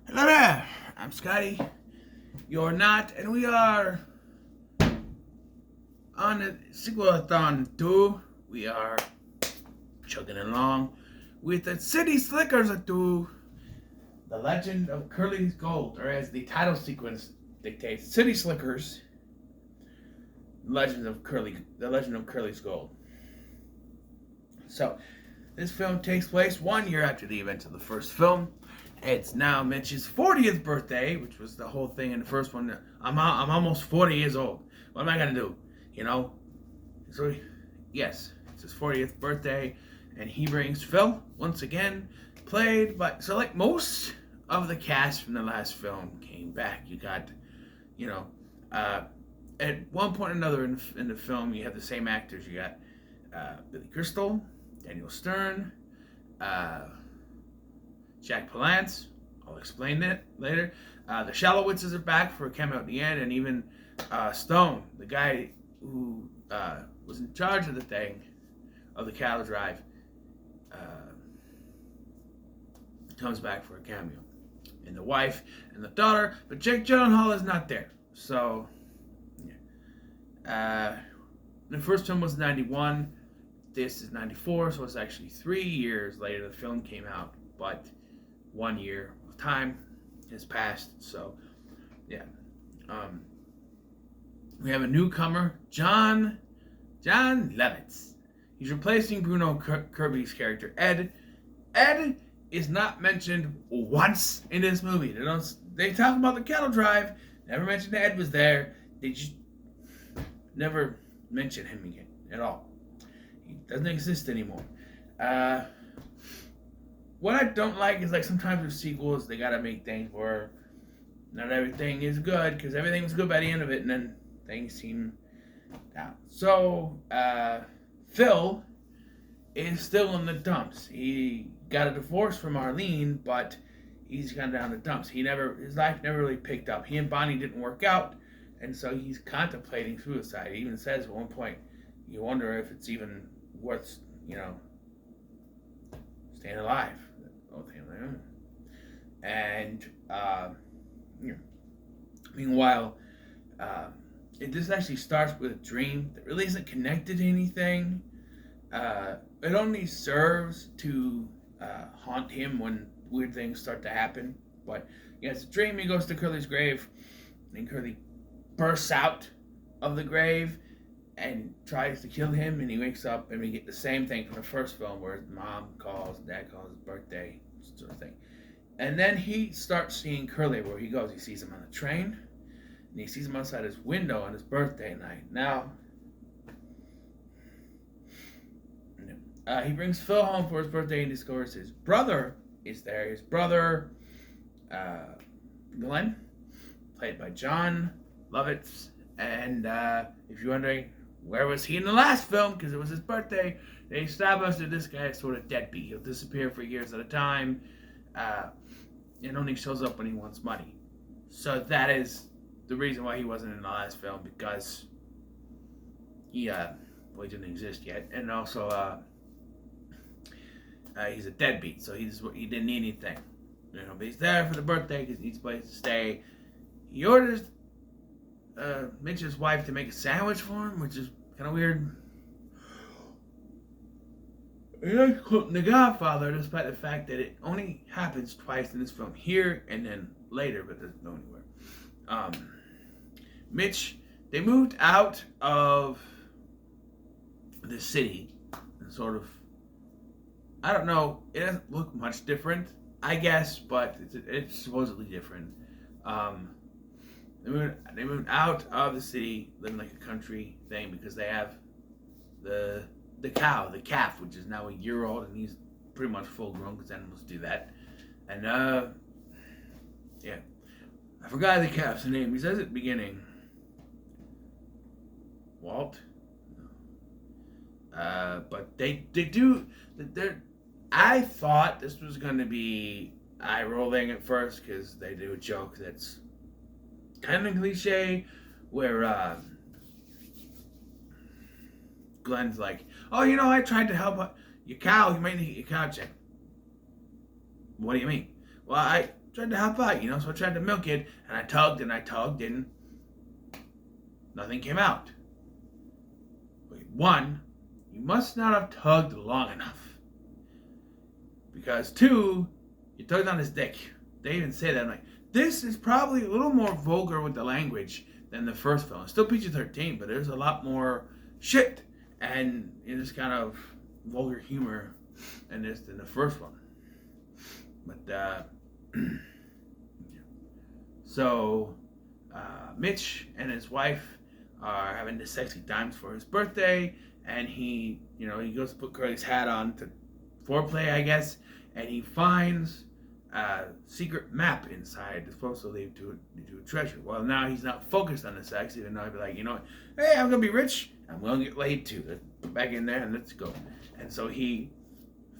Hello there, I'm Scotty. You're not, and we are on the Sequel-A-Thon 2. We are chugging along with the City Slickers 2, The Legend of Curly's Gold, or as the title sequence dictates, City Slickers, The Legend of Curly's Gold. So, this film takes place 1 year after the events of the first film. It's now Mitch's 40th birthday, which was the whole thing in the first one. I'm almost 40 years old. What am I gonna do? You know? So, yes, it's his 40th birthday, and he brings Phil once again, played by. So, like most of the cast from the last film came back. You got, you know, at one point or another in the film, you have the same actors. You got Billy Crystal, Daniel Stern, Jack Palance. I'll explain that later. The Shalowitzes are back for a cameo at the end, and even Stone, the guy who was in charge of the thing, of the cattle drive, comes back for a cameo. And the wife and the daughter, but Jake Gyllenhaal is not there. So, yeah. The first film was 91. This is 94, so it's actually 3 years later the film came out, but 1 year of time has passed. So, yeah. We have a newcomer, John Lovitz. He's replacing Bruno Kirby's character, Ed. Ed is not mentioned once in this movie. They talk about the cattle drive, never mention that Ed was there. They just never mention him again at all. He doesn't exist anymore. What I don't like is, like, sometimes with sequels, they gotta make things where not everything is good, because everything was good by the end of it, and then things seem down. So, Phil is still in the dumps. He got a divorce from Arlene, but he's gone down the dumps. His life never really picked up. He and Bonnie didn't work out, and so he's contemplating suicide. He even says at one point, you wonder if it's even worth, staying alive. And meanwhile, this actually starts with a dream that really isn't connected to anything. It only serves to haunt him when weird things start to happen. But yeah, it's a dream. He goes to Curly's grave, and Curly bursts out of the grave and tries to kill him, and he wakes up, and we get the same thing from the first film where his mom calls, dad calls, his birthday, sort of thing. And then he starts seeing Curly where he goes. He sees him on the train, and he sees him outside his window on his birthday night. Now, he brings Phil home for his birthday and discovers his brother is there. His brother, Glenn, played by John Lovitz. And if you're wondering, where was he in the last film? Because it was his birthday. They established that this guy is sort of deadbeat. He'll disappear for years at a time, and only shows up when he wants money. So that is the reason why he wasn't in the last film, because he didn't exist yet, and also he's a deadbeat. So he didn't need anything, But he's there for the birthday because he needs a place to stay. He orders Mitch's wife to make a sandwich for him, which is kind of weird. It's quoting The Godfather, despite the fact that it only happens twice in this film, here and then later, but doesn't go anywhere. Mitch, they moved out of the city, and sort of, I don't know, it doesn't look much different, I guess, but it's supposedly different. They moved out of the city, living like a country thing, because they have the calf, which is now a year old, and he's pretty much full grown, because animals do that. And yeah, I forgot the calf's name. He says at the beginning, Walt. But they do. I thought this was going to be eye rolling at first, because they do a joke that's kind of cliche, where Glenn's like, oh, I tried to help your cow. You might need to get your cow checked. What do you mean? Well, I tried to help out, so I tried to milk it, and I tugged, and nothing came out. One, you must not have tugged long enough. Because two, you tugged on his dick. They even say that. I'm like, this is probably a little more vulgar with the language than the first film. It's still PG-13, but there's a lot more shit and this kind of vulgar humor in this than the first one. But so Mitch and his wife are having the sexy times for his birthday, and he goes to put Curly's hat on to foreplay, I guess, and he finds a secret map inside that's supposed to lead to a treasure. Well, now he's not focused on the sex, even though he'd be like, hey, I'm gonna be rich, I'm gonna get laid too. Let's put back in there and let's go. And so he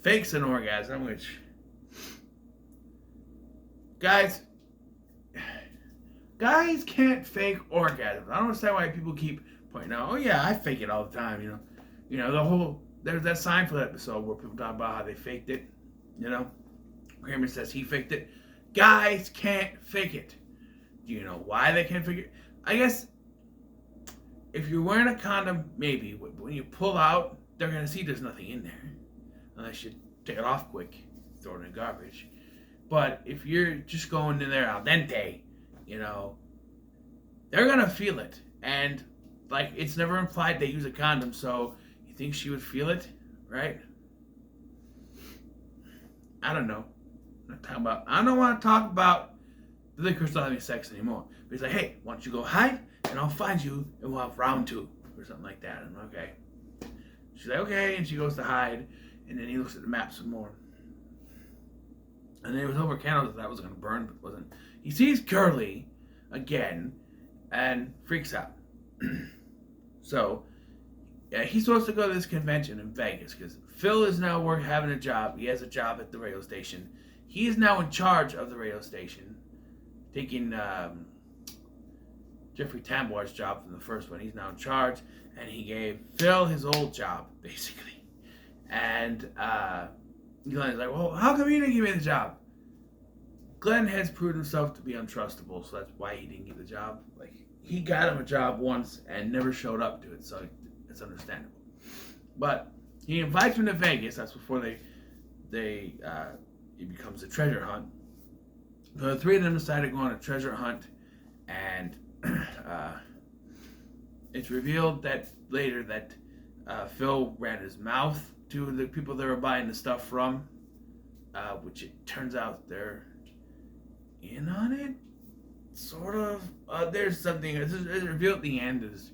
fakes an orgasm, which, guys can't fake orgasms. I don't understand why people keep pointing out, oh yeah, I fake it all the time, there's that Seinfeld episode where people talk about how they faked it, Kramer says he faked it. Guys can't fake it. Do you know why they can't fake it? I guess if you're wearing a condom, maybe. When you pull out, they're going to see there's nothing in there. Unless you take it off quick, throw it in the garbage. But if you're just going in there al dente, they're going to feel it. And, it's never implied they use a condom, so you think she would feel it, right? I don't know. I don't want to talk about Billy Crystal having sex anymore. But he's like, hey, why don't you go hide, and I'll find you, and we'll have round 2, or something like that. And okay. She's like, okay, and she goes to hide, and then he looks at the map some more. And then it was over candles that was going to burn, but it wasn't. He sees Curly again, and freaks out. So, yeah, he's supposed to go to this convention in Vegas, because Phil is now having a job. He has a job at the radio station. He is now in charge of the radio station, taking Jeffrey Tambor's job from the first one. He's now in charge, and he gave Phil his old job, basically. And Glenn's like, well, how come you didn't give me the job? Glenn has proven himself to be untrustable, so that's why he didn't get the job. He got him a job once and never showed up to it, so it's understandable. But he invites him to Vegas. That's before it becomes a treasure hunt. So the three of them decide to go on a treasure hunt, and it's revealed that later that Phil ran his mouth to the people they were buying the stuff from, which it turns out they're in on it, sort of. There's something. It's revealed at the end is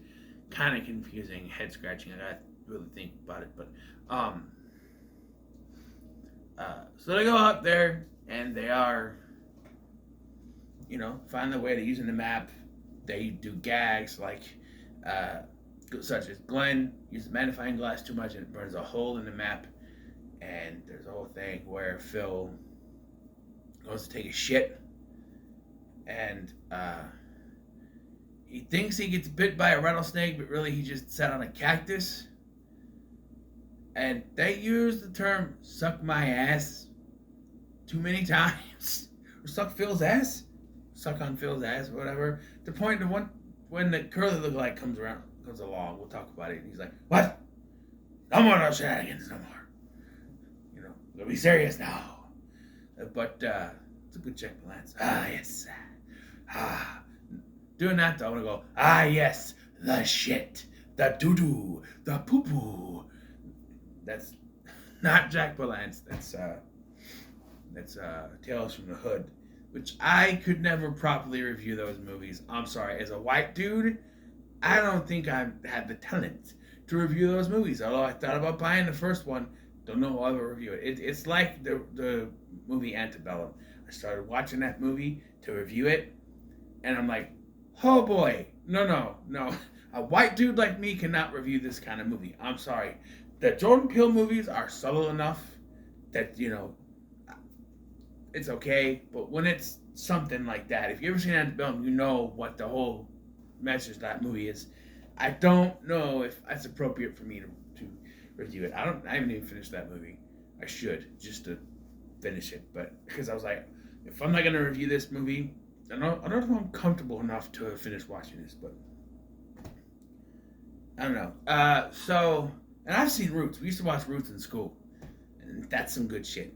kind of confusing, head scratching. I gotta really think about it, but so they go out there and they are, find their way to using the map. They do gags such as Glenn uses a magnifying glass too much and it burns a hole in the map. And there's a whole thing where Phil goes to take a shit and he thinks he gets bit by a rattlesnake, but really he just sat on a cactus. And they use the term suck my ass too many times. Or suck Phil's ass. Suck on Phil's ass or whatever. To the point to when the curly lookalike comes along, we'll talk about it. And he's like, what? No more no shenanigans, no more. We'll be serious now. But it's a good check balance. Ah, yes. Doing that though, I'm going to go, ah, yes, the shit, the doo-doo, the poo-poo. That's not Jack Palance. That's Tales from the Hood, which I could never properly review those movies. I'm sorry. As a white dude, I don't think I had the talent to review those movies. Although I thought about buying the first one, don't know how I'll ever review it. It's like the movie Antebellum. I started watching that movie to review it, and I'm like, oh boy, no. A white dude like me cannot review this kind of movie. I'm sorry. The Jordan Peele movies are subtle enough that, it's okay. But when it's something like that, if you ever seen Antebellum, you know what the whole message of that movie is. I don't know if that's appropriate for me to review it. I haven't even finished that movie. I should, just to finish it. But because I was like, if I'm not gonna review this movie, I don't know if I'm comfortable enough to finish watching this, but I don't know. And I've seen Roots. We used to watch Roots in school, and that's some good shit.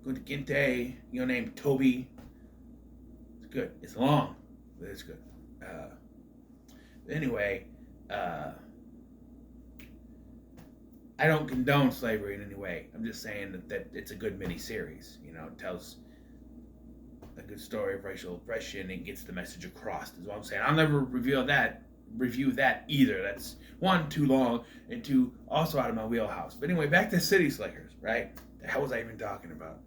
Good Gente, named Toby. It's good. It's long, but it's good. Anyway, I don't condone slavery in any way. I'm just saying that it's a good miniseries. It tells a good story of racial oppression and gets the message across. Is what I'm saying. I'll never review that either. That's one, too long, and two, also out of my wheelhouse. But anyway, back to City Slickers, right? The hell was I even talking about?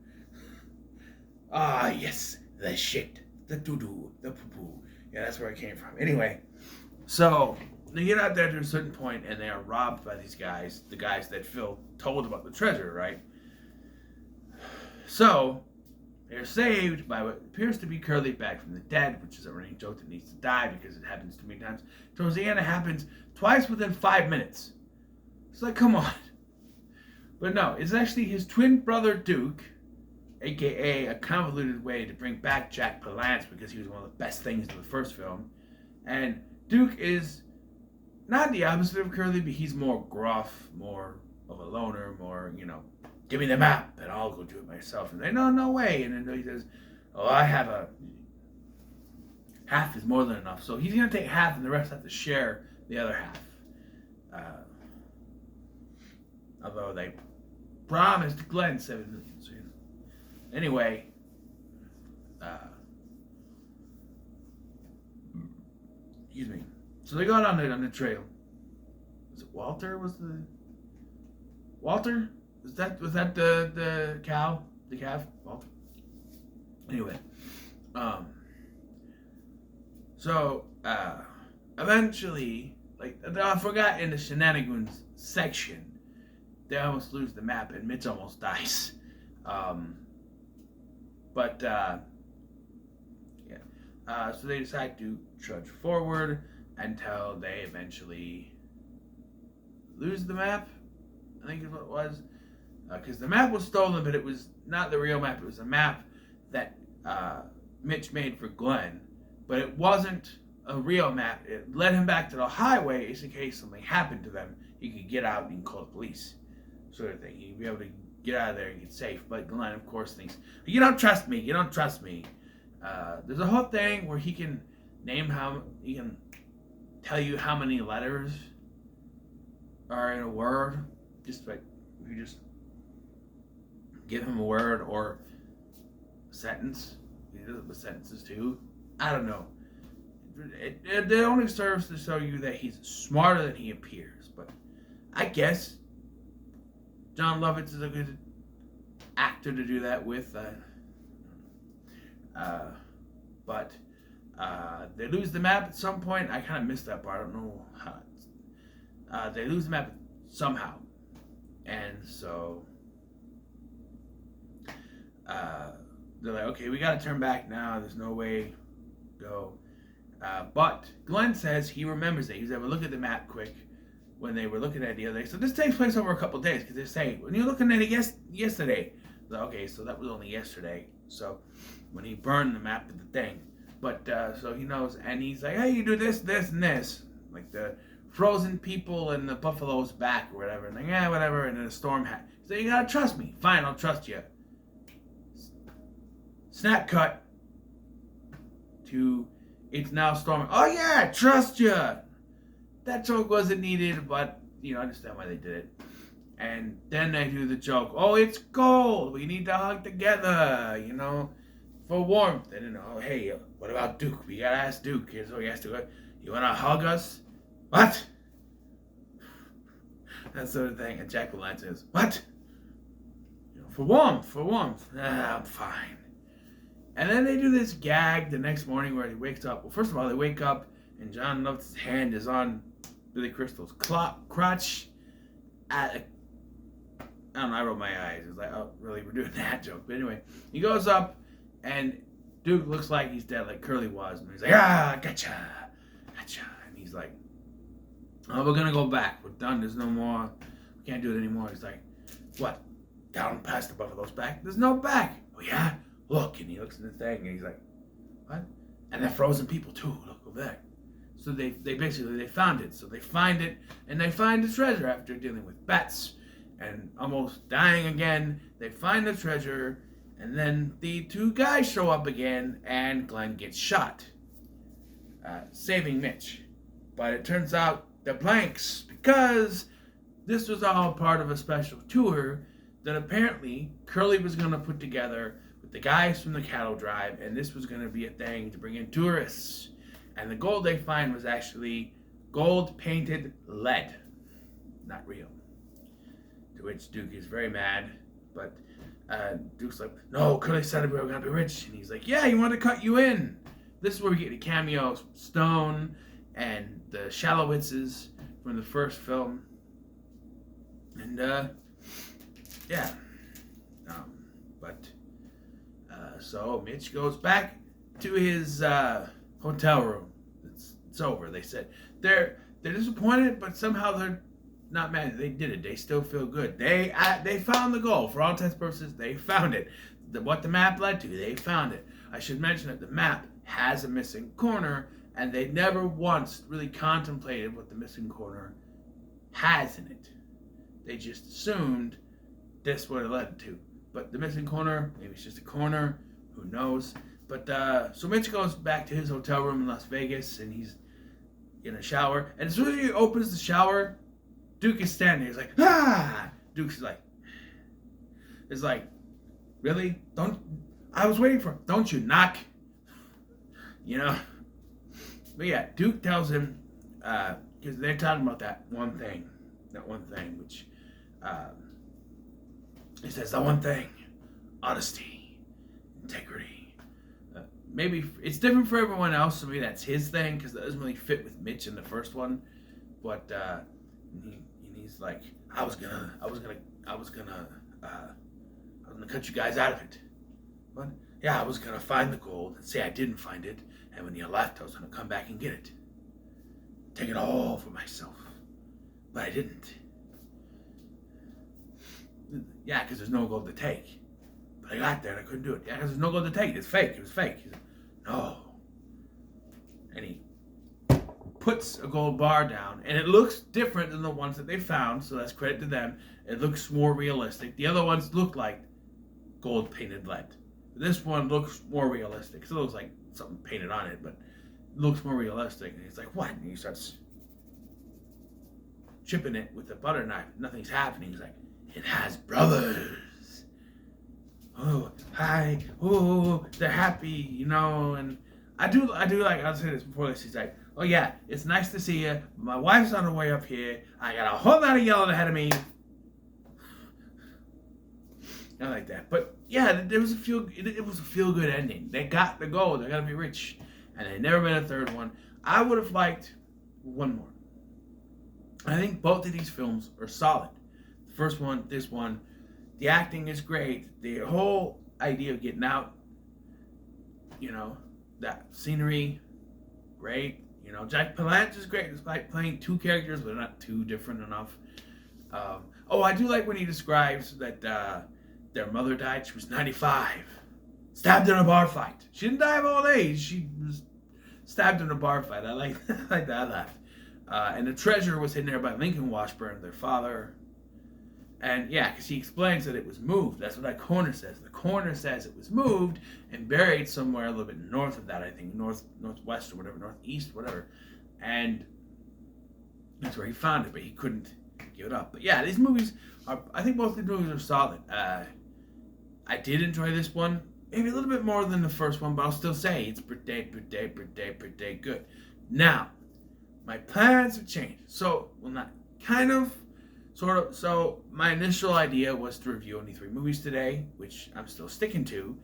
Ah, yes, the shit, the doo-doo, the poo-poo. Yeah, that's where I came from. Anyway, so they get out there to a certain point, and they are robbed by these guys, the guys that Phil told about the treasure, right? So they're saved by what appears to be Curly back from the dead, which is a running joke that needs to die because it happens too many times. Towards the end, it happens twice within 5 minutes. It's like, come on. But no, it's actually his twin brother Duke, a.k.a. a convoluted way to bring back Jack Palance because he was one of the best things in the first film. And Duke is not the opposite of Curly, but he's more gruff, more of a loner, more, give me the map and I'll go do it myself. And they, no way. And then he says, I have half is more than enough. So he's going to take half and the rest have to share the other half. Although they promised Glenn $7 million. So, Anyway, excuse me. So they got on the trail. Was it Walter? Walter? Was that the cow? The calf? Walter. Anyway, so eventually, I forgot in the shenanigans section, they almost lose the map and Mitch almost dies. So they decide to trudge forward until they eventually lose the map, I think is what it was. Because the map was stolen, but it was not the real map. It was a map that Mitch made for Glenn, but it wasn't a real map. It led him back to the highway just in case something happened to them. He could get out and he can call the police, sort of thing. He'd be able to get out of there and get safe. But Glenn, of course, thinks, you don't trust me. You don't trust me. There's a whole thing where he can tell you how many letters are in a word. Just like, if you just give him a word or a sentence. He does it with sentences too. I don't know. It only serves to show you that he's smarter than he appears. But I guess John Lovitz is a good actor to do that with. But they lose the map at some point. I kind of missed that part. I don't know how. They lose the map somehow. And so they're like, okay, we got to turn back now. There's no way to go. But Glenn says he remembers it. He was able to look at the map quick when they were looking at it the other day. So this takes place over a couple of days because they say, when you're looking at it yesterday. Like, okay, so that was only yesterday. So when he burned the map of the thing. But so he knows. And he's like, hey, you do this, this, and this. Like the frozen people and the buffalo's back or whatever. And like, yeah, whatever. And then a storm hat. So you got to trust me. Fine, I'll trust you. Snap cut to it's now storming. Oh yeah, trust you. That joke wasn't needed, but I understand why they did it. And then they do the joke. Oh, it's cold. We need to hug together, for warmth. And then, oh, hey, what about Duke? We gotta ask Duke. So he has to go. You wanna hug us? What? That sort of thing. And Jack Palance says, what? For warmth. I'm fine. And then they do this gag the next morning where he wakes up. Well, first of all, they wake up and John Lovett's hand is on Billy Crystal's crotch. I don't know, I rolled my eyes. It was like, oh, really, we're doing that joke. But anyway, he goes up and Duke looks like he's dead, like Curly was. And he's like, gotcha. And he's like, oh, we're going to go back. We're done. There's no more. We can't do it anymore. He's like, what? Down past the buffalo's back? There's no back. Oh, yeah? look, and he looks in the thing, and he's like, what? And they're frozen people too. Look over there. So they basically found it. So they find it, and they find the treasure after dealing with bats and almost dying again. They find the treasure, and then the two guys show up again, and Glenn gets shot, saving Mitch. But it turns out they're blanks, because this was all part of a special tour that apparently Curly was going to put together with the guys from the cattle drive, and this was going to be a thing to bring in tourists. And the gold they find was actually gold-painted lead, not real. To which Duke is very mad, but Duke's like, no, Curly said we were going to be rich. And he's like, yeah, he wanted to cut you in. This is where we get the cameo Stone and the Shalowitzes from the first film. And, yeah. So Mitch goes back to his hotel room. It's over. They said they're disappointed, but somehow they're not mad. They did it. They still feel good. They found the goal. For all intents and purposes, they found it. What the map led to, they found it. I should mention that the map has a missing corner, and they never once really contemplated what the missing corner has in it. They just assumed this would have led to. But the missing corner, maybe it's just a corner, who knows. But so Mitch goes back to his hotel room in Las Vegas, and he's in a shower. And as soon as he opens the shower, Duke is standing there. He's like, ah! Duke's like, it's like, really? I was waiting for him. Don't you knock? You know? But yeah, Duke tells him, because they're talking about that one thing, which, he says, that one thing, honesty, integrity. Maybe it's different for everyone else, so maybe that's his thing, because that doesn't really fit with Mitch in the first one. But he's like, I was gonna cut you guys out of it. But yeah, I was gonna find the gold and say I didn't find it, and when you left, I was gonna come back and get it, take it all for myself. But I didn't. Yeah, because there's no gold to take. But I got there and I couldn't do it. Yeah, because there's no gold to take. It's fake. It was fake. He's like, no. And he puts a gold bar down, and it looks different than the ones that they found, so that's credit to them. It looks more realistic. The other ones look like gold-painted lead. This one looks more realistic. It looks like something painted on it, but it looks more realistic. And he's like, what? And he starts chipping it with a butter knife. Nothing's happening. He's like, it has brothers. Oh, hi. Oh, they're happy, you know. And I do like, I'll say this before this. He's like, oh yeah, it's nice to see you. My wife's on her way up here. I got a whole lot of yelling ahead of me. I like that. But yeah, it was a feel good ending. They got the goal. They're gonna be rich, and they never made a third one. I would have liked one more. I think both of these films are solid. The first one, this one, the acting is great. The whole idea of getting out, you know, that scenery, great. You know, Jack Palance is great. It's like playing two characters, but they're not too different enough. I do like when he describes that their mother died. She was 95, stabbed in a bar fight. She didn't die of old age. She was stabbed in a bar fight. I like that. I laughed. And the treasure was hidden there by Lincoln Washburn, their father. And yeah, because he explains that it was moved. That's what that corner says. The corner says it was moved and buried somewhere a little bit north of that, I think, northwest or whatever, northeast, whatever. And that's where he found it, but he couldn't give it up. But yeah, these movies I think both the movies are solid. I did enjoy this one, maybe a little bit more than the first one, but I'll still say it's pretty good. Now, my plans have changed. So, well, not kind of, sort of. So, my initial idea was to review only 3 movies today, which I'm still sticking to.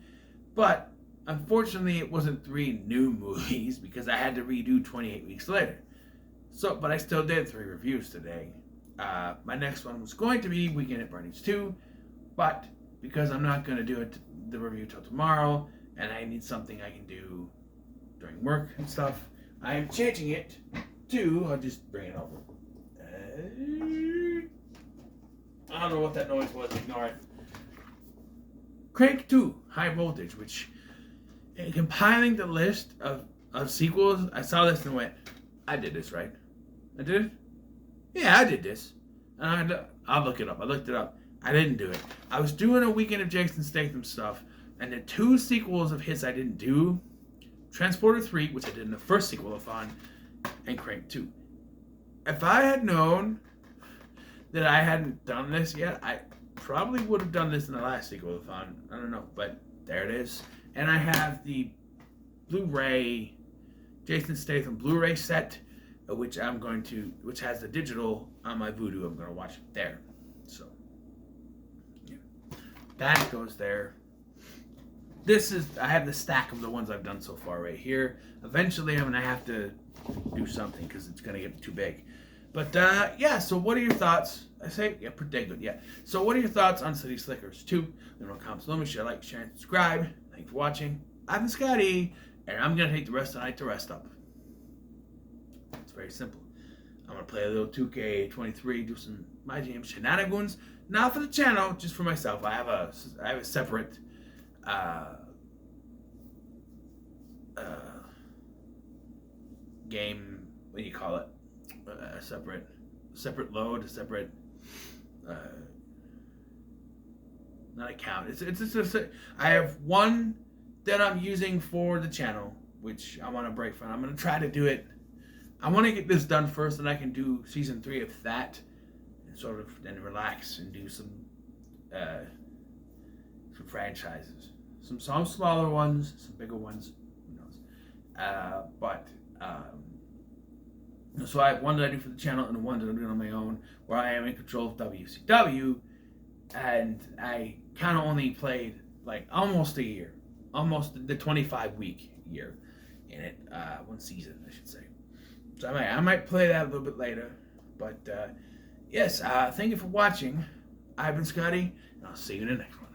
But, unfortunately, it wasn't 3 new movies because I had to redo 28 weeks later. So, but I still did 3 reviews today. My next one was going to be Weekend at Bernie's 2, but because I'm not going to do the review till tomorrow, and I need something I can do during work and stuff, I'm changing it to, I'll just bring it over. I don't know what that noise was, ignore it. Crank 2, High Voltage, which, in compiling the list of sequels, I saw this and went, I did this, right? I did it? Yeah, I did this. And I'll look it up. I looked it up. I didn't do it. I was doing a weekend of Jason Statham stuff, and the 2 sequels of his I didn't do, Transporter 3, which I did in the first Sequel-A-Thon, and Crank 2. If I had known that I hadn't done this yet, I probably would have done this in the last Sequel-A-Thon. I don't know, but there it is. And I have the Blu-ray, Jason Statham Blu-ray set, which has the digital on my Vudu. I'm going to watch it there. So, yeah. That goes there. I have the stack of the ones I've done so far right here. Eventually, I'm going to have to do something because it's going to get too big. But, yeah, so what are your thoughts? I say, yeah, pretty good, yeah. So what are your thoughts on City Slickers 2? Let me know in the comments below. Share, like, share, and subscribe. Thanks for watching. I've been Scotty, and I'm going to take the rest of the night to rest up. It's very simple. I'm going to play a little 2K23, do some My Jam shenanigans. Not for the channel, just for myself. I have a separate game, what do you call it? A separate load, a separate not account. I have one that I'm using for the channel, which I want to break from. I'm going to try to do it. I want to get this done first, and I can do season 3 of that, and sort of then relax and do some franchises, some smaller ones, some bigger ones. Who knows? So I have one that I do for the channel and one that I'm doing on my own, where I am in control of WCW, and I kind of only played like almost a year, almost the 25-week year in it, one season, I should say. So I might play that a little bit later, but yes, thank you for watching. I've been Scotty, and I'll see you in the next one.